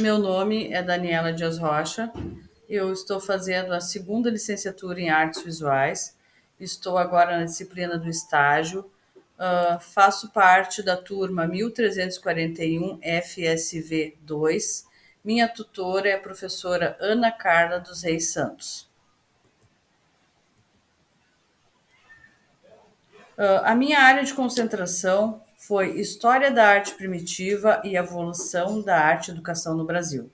Meu nome é Daniela Dias Rocha. Eu estou fazendo a segunda licenciatura em Artes Visuais. Estou agora na disciplina do estágio. Faço parte da turma 1341 FSV 2. Minha tutora é a professora Ana Carla dos Reis Santos. A minha área de concentração foi História da Arte Primitiva e Evolução da Arte e Educação no Brasil.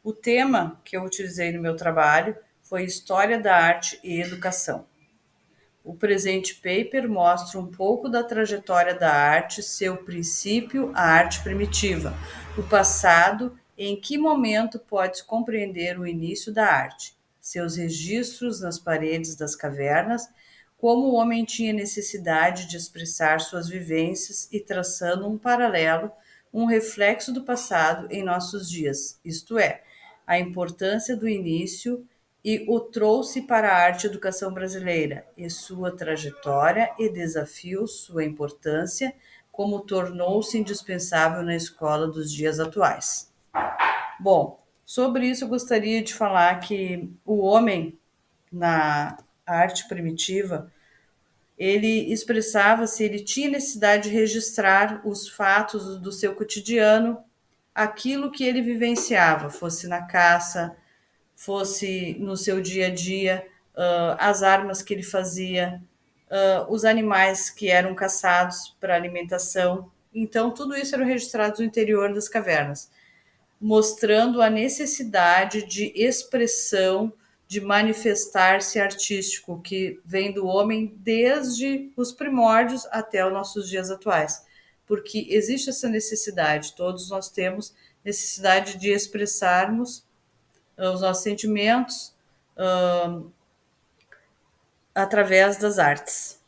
O tema que eu utilizei no meu trabalho foi História da Arte e Educação. O presente paper mostra um pouco da trajetória da arte, seu princípio, a arte primitiva, o passado, em que momento pode-se compreender o início da arte, seus registros nas paredes das cavernas, como o homem tinha necessidade de expressar suas vivências e traçando um paralelo, um reflexo do passado em nossos dias, isto é, a importância do início e o trouxe para a arte e educação brasileira e sua trajetória e desafios, sua importância, como tornou-se indispensável na escola dos dias atuais. Bom, sobre isso eu gostaria de falar que o homem na arte primitiva, ele expressava-se, ele tinha necessidade de registrar os fatos do seu cotidiano, aquilo que ele vivenciava, fosse na caça, fosse no seu dia a dia, as armas que ele fazia, os animais que eram caçados para alimentação. Então, tudo isso era registrado no interior das cavernas, mostrando a necessidade de expressão, de manifestar-se artístico, que vem do homem desde os primórdios até os nossos dias atuais. Porque existe essa necessidade, todos nós temos necessidade de expressarmos os nossos sentimentos através das artes.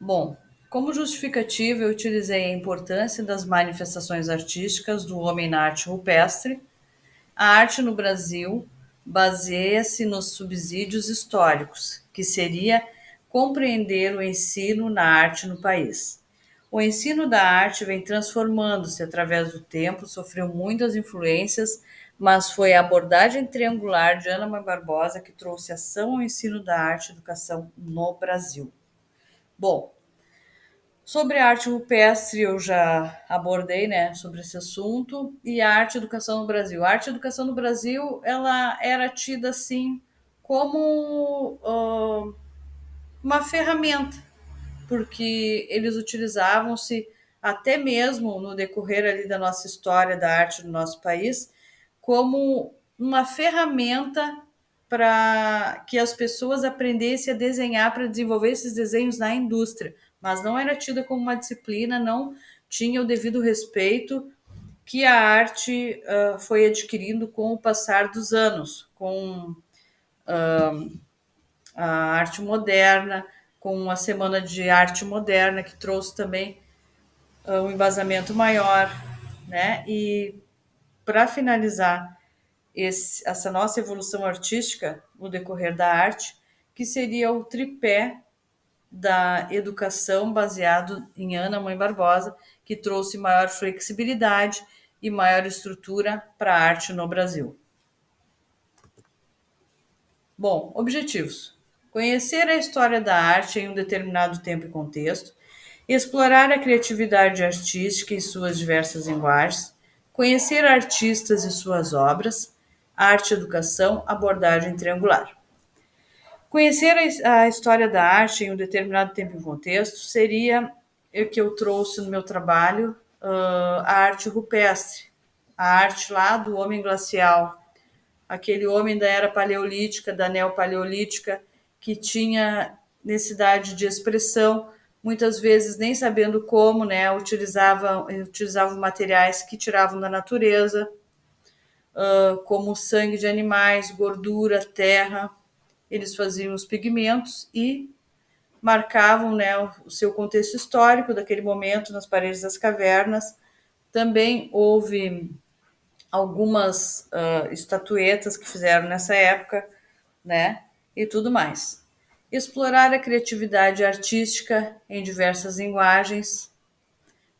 Bom, como justificativa, eu utilizei a importância das manifestações artísticas do homem na arte rupestre. A arte no Brasil baseia-se nos subsídios históricos, que seria compreender o ensino na arte no país. O ensino da arte vem transformando-se através do tempo, sofreu muitas influências, mas foi a abordagem triangular de Ana Mãe Barbosa que trouxe ação ao ensino da arte e educação no Brasil. Bom, sobre a arte rupestre eu já abordei, né, sobre esse assunto, e a arte e educação no Brasil. A arte e educação no Brasil, ela era tida assim como uma ferramenta, porque eles utilizavam-se até mesmo no decorrer ali da nossa história da arte no nosso país como uma ferramenta para que as pessoas aprendessem a desenhar para desenvolver esses desenhos na indústria, mas não era tida como uma disciplina, não tinha o devido respeito que a arte foi adquirindo com o passar dos anos, com a arte moderna, com a Semana de Arte Moderna, que trouxe também um embasamento maior, né? E para finalizar essa nossa evolução artística no decorrer da arte, que seria o tripé da educação baseado em Ana Mãe Barbosa, que trouxe maior flexibilidade e maior estrutura para a arte no Brasil. Bom, objetivos: conhecer a história da arte em um determinado tempo e contexto, explorar a criatividade artística em suas diversas linguagens, conhecer artistas e suas obras, arte e educação, abordagem triangular. Conhecer a história da arte em um determinado tempo e contexto seria o que eu trouxe no meu trabalho, a arte rupestre, a arte lá do homem glacial, aquele homem da era paleolítica, da neopaleolítica, que tinha necessidade de expressão, muitas vezes nem sabendo como, né, utilizavam materiais que tiravam da natureza, como sangue de animais, gordura, terra. Eles faziam os pigmentos e marcavam, né, o seu contexto histórico daquele momento nas paredes das cavernas. Também houve algumas estatuetas que fizeram nessa época, né? E tudo mais. Explorar a criatividade artística em diversas linguagens,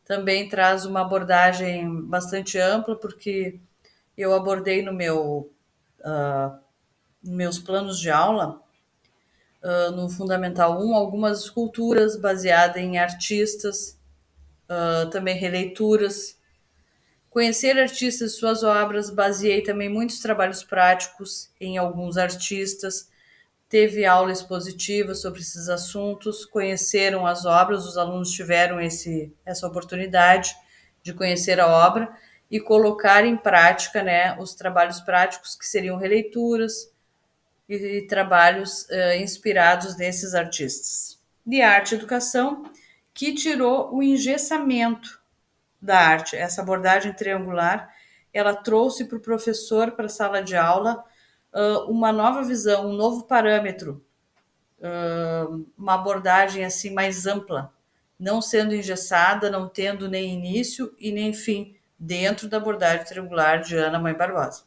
também traz uma abordagem bastante ampla, porque eu abordei nos meus planos de aula, no Fundamental 1, algumas esculturas baseadas em artistas, também releituras. Conhecer artistas e suas obras, baseei também muitos trabalhos práticos em alguns artistas. Teve aula expositiva sobre esses assuntos, conheceram as obras, os alunos tiveram essa oportunidade de conhecer a obra e colocar em prática, né, os trabalhos práticos que seriam releituras e trabalhos inspirados nesses artistas. De arte e educação, que tirou o engessamento da arte, essa abordagem triangular, ela trouxe para o professor, para a sala de aula, uma nova visão, um novo parâmetro, uma abordagem assim mais ampla, não sendo engessada, não tendo nem início e nem fim, dentro da abordagem triangular de Ana Mãe Barbosa.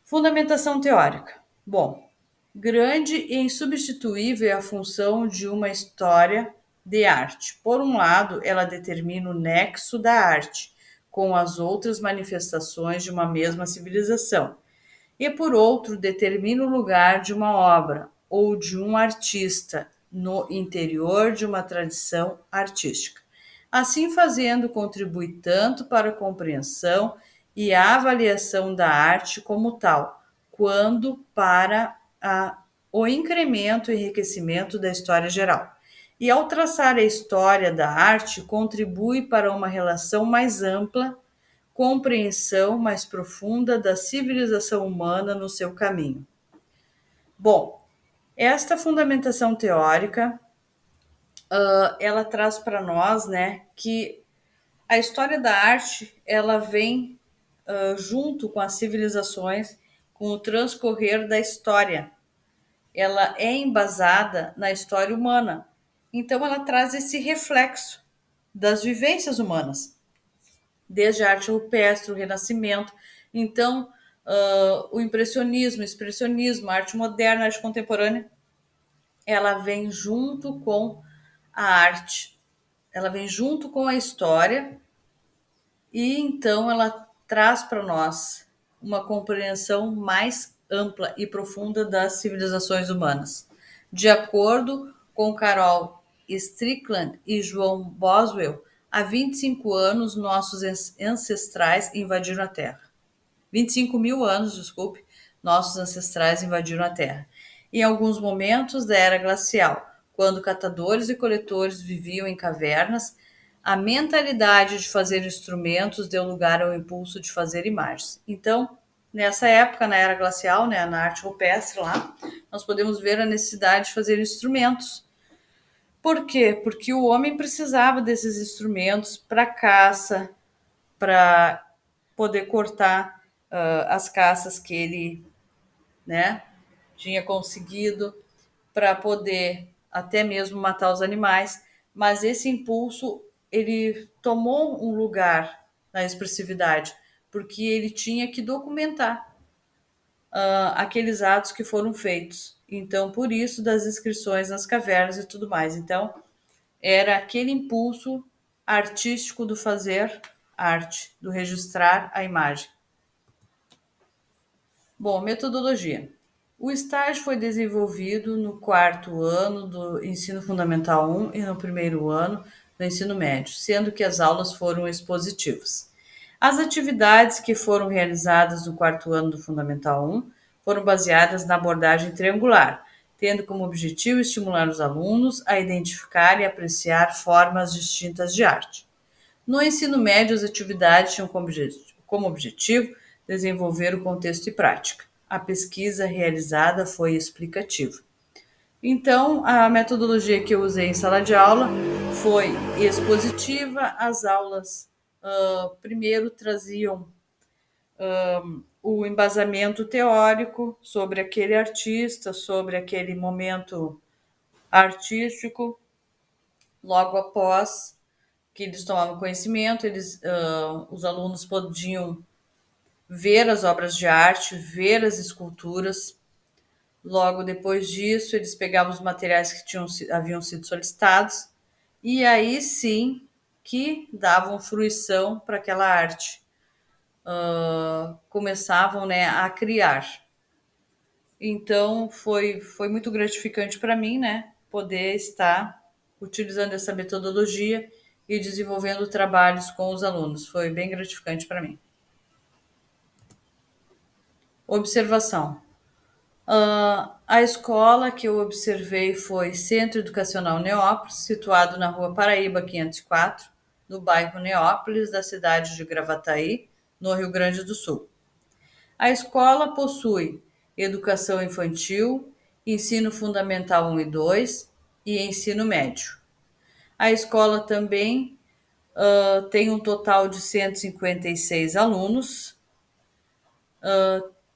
Fundamentação teórica. Bom, grande e insubstituível é a função de uma história de arte. Por um lado, ela determina o nexo da arte com as outras manifestações de uma mesma civilização, e por outro, determina o lugar de uma obra ou de um artista no interior de uma tradição artística. Assim fazendo, contribui tanto para a compreensão e a avaliação da arte como tal, quando para o incremento e enriquecimento da história geral. E ao traçar a história da arte, contribui para uma relação mais ampla, compreensão mais profunda da civilização humana no seu caminho. Bom, esta fundamentação teórica, ela traz para nós, né, que a história da arte, ela vem junto com as civilizações, com o transcorrer da história. Ela é embasada na história humana. Então, ela traz esse reflexo das vivências humanas, desde a arte rupestre, o Renascimento. Então, o impressionismo, o expressionismo, a arte moderna, a arte contemporânea, ela vem junto com a arte, ela vem junto com a história e então ela traz para nós uma compreensão mais ampla e profunda das civilizações humanas. De acordo com Carol Strickland e João Boswell, há 25 anos nossos ancestrais invadiram a Terra. 25 mil anos, desculpe, nossos ancestrais invadiram a Terra. Em alguns momentos da era glacial, quando catadores e coletores viviam em cavernas, a mentalidade de fazer instrumentos deu lugar ao impulso de fazer imagens. Então, nessa época, na era glacial, né, na arte rupestre lá, nós podemos ver a necessidade de fazer instrumentos. Por quê? Porque o homem precisava desses instrumentos para caça, para poder cortar as caças que ele, né, tinha conseguido, para poder até mesmo matar os animais, mas esse impulso ele tomou um lugar na expressividade, porque ele tinha que documentar aqueles atos que foram feitos. Então, por isso, das inscrições nas cavernas e tudo mais. Então, era aquele impulso artístico do fazer arte, do registrar a imagem. Bom, metodologia. O estágio foi desenvolvido no quarto ano do Ensino Fundamental 1 e no primeiro ano do ensino médio, sendo que as aulas foram expositivas. As atividades que foram realizadas no quarto ano do Fundamental 1 foram baseadas na abordagem triangular, tendo como objetivo estimular os alunos a identificar e apreciar formas distintas de arte. No ensino médio, as atividades tinham como objetivo desenvolver o contexto e prática. A pesquisa realizada foi explicativa. Então, a metodologia que eu usei em sala de aula foi expositiva. As aulas, primeiro, traziam o embasamento teórico sobre aquele artista, sobre aquele momento artístico. Logo após que eles tomavam conhecimento, os alunos podiam ver as obras de arte, ver as esculturas. Logo depois disso, eles pegavam os materiais que haviam sido solicitados e aí sim que davam fruição para aquela arte. Começavam, né, a criar. Então foi muito gratificante para mim, né, poder estar utilizando essa metodologia e desenvolvendo trabalhos com os alunos. Foi bem gratificante para mim. Observação. A escola que eu observei foi Centro Educacional Neópolis, situado na Rua Paraíba 504, no bairro Neópolis, da cidade de Gravataí, no Rio Grande do Sul. A escola possui educação infantil, ensino fundamental 1 e 2 e ensino médio. A escola também tem um total de 156 alunos,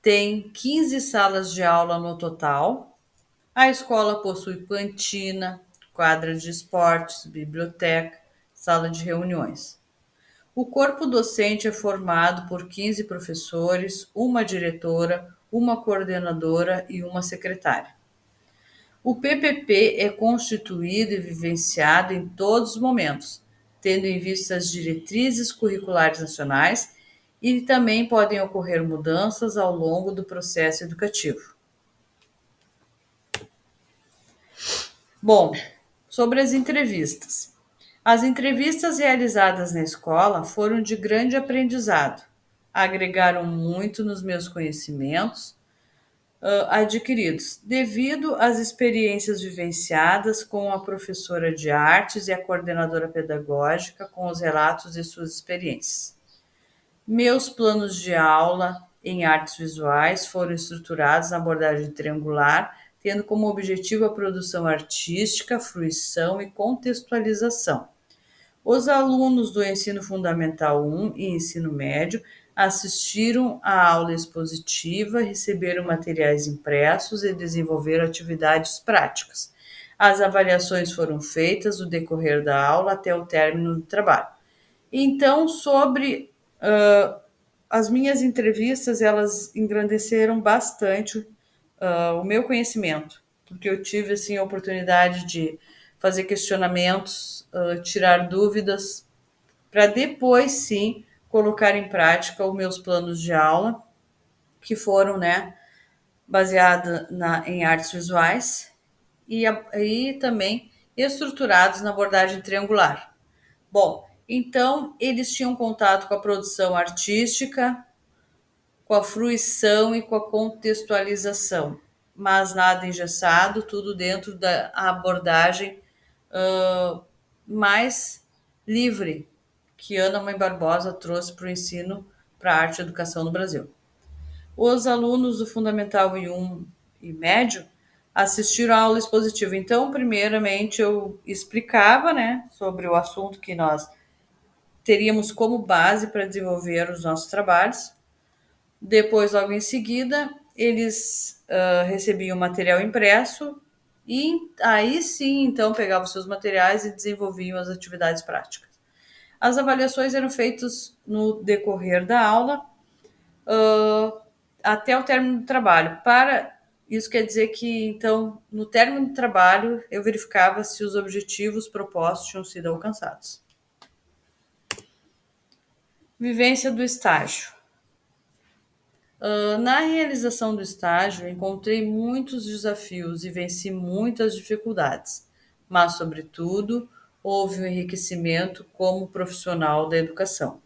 tem 15 salas de aula no total. A escola possui cantina, quadra de esportes, biblioteca, sala de reuniões. O corpo docente é formado por 15 professores, uma diretora, uma coordenadora e uma secretária. O PPP é constituído e vivenciado em todos os momentos, tendo em vista as diretrizes curriculares nacionais e também podem ocorrer mudanças ao longo do processo educativo. Bom, sobre as entrevistas. As entrevistas realizadas na escola foram de grande aprendizado, agregaram muito nos meus conhecimentos adquiridos, devido às experiências vivenciadas com a professora de artes e a coordenadora pedagógica, com os relatos de suas experiências. Meus planos de aula em artes visuais foram estruturados na abordagem triangular, tendo como objetivo a produção artística, fruição e contextualização. Os alunos do Ensino Fundamental 1 e Ensino Médio assistiram à aula expositiva, receberam materiais impressos e desenvolveram atividades práticas. As avaliações foram feitas no decorrer da aula até o término do trabalho. Então, sobre as minhas entrevistas, elas engrandeceram bastante o meu conhecimento, porque eu tive assim a oportunidade de fazer questionamentos, tirar dúvidas, para depois sim colocar em prática os meus planos de aula, que foram, né, baseados em artes visuais e também estruturados na abordagem triangular. Bom, então eles tinham contato com a produção artística, com a fruição e com a contextualização, mas nada engessado, tudo dentro da abordagem mais livre que Ana Mãe Barbosa trouxe para o ensino, para a arte e educação no Brasil. Os alunos do Fundamental I1 e Médio assistiram à aula expositiva. Então, primeiramente, eu explicava, né, sobre o assunto que nós teríamos como base para desenvolver os nossos trabalhos. Depois, logo em seguida, eles recebiam material impresso e aí sim, então, pegavam seus materiais e desenvolviam as atividades práticas. As avaliações eram feitas no decorrer da aula até o término do trabalho. Isso quer dizer que, então, no término do trabalho, eu verificava se os objetivos propostos tinham sido alcançados. Vivência do estágio. Na realização do estágio, encontrei muitos desafios e venci muitas dificuldades, mas, sobretudo, houve um enriquecimento como profissional da educação.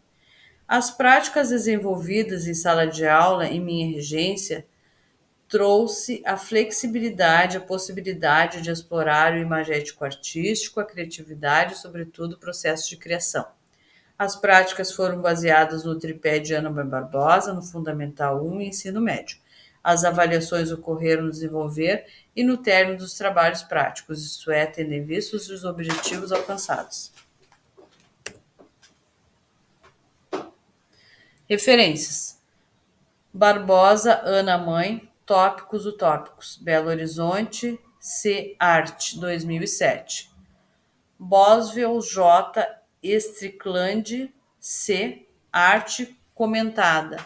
As práticas desenvolvidas em sala de aula em minha regência trouxe a flexibilidade, a possibilidade de explorar o imagético artístico, a criatividade e, sobretudo, o processo de criação. As práticas foram baseadas no tripé de Ana Mãe Barbosa, no Fundamental 1 e Ensino Médio. As avaliações ocorreram no desenvolver e no término dos trabalhos práticos, isto é, tendo em vista os objetivos alcançados. Referências: Barbosa, Ana Mãe, Tópicos Utópicos, Belo Horizonte, C. Arte, 2007. Boswell, J. Strickland, C. Arte Comentada,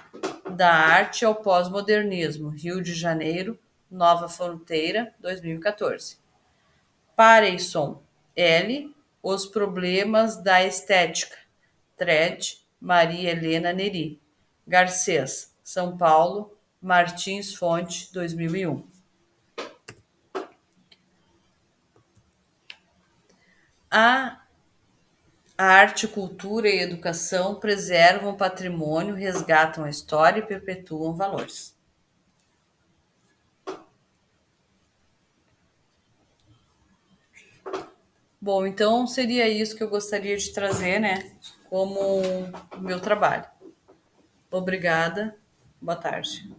da Arte ao Pós-Modernismo, Rio de Janeiro, Nova Fronteira, 2014. Pareysson, L. Os Problemas da Estética, Tred, Maria Helena Neri. Garcês, São Paulo, Martins Fonte, 2001. A arte, cultura e educação preservam o patrimônio, resgatam a história e perpetuam valores. Bom, então seria isso que eu gostaria de trazer, né, como o meu trabalho. Obrigada. Boa tarde.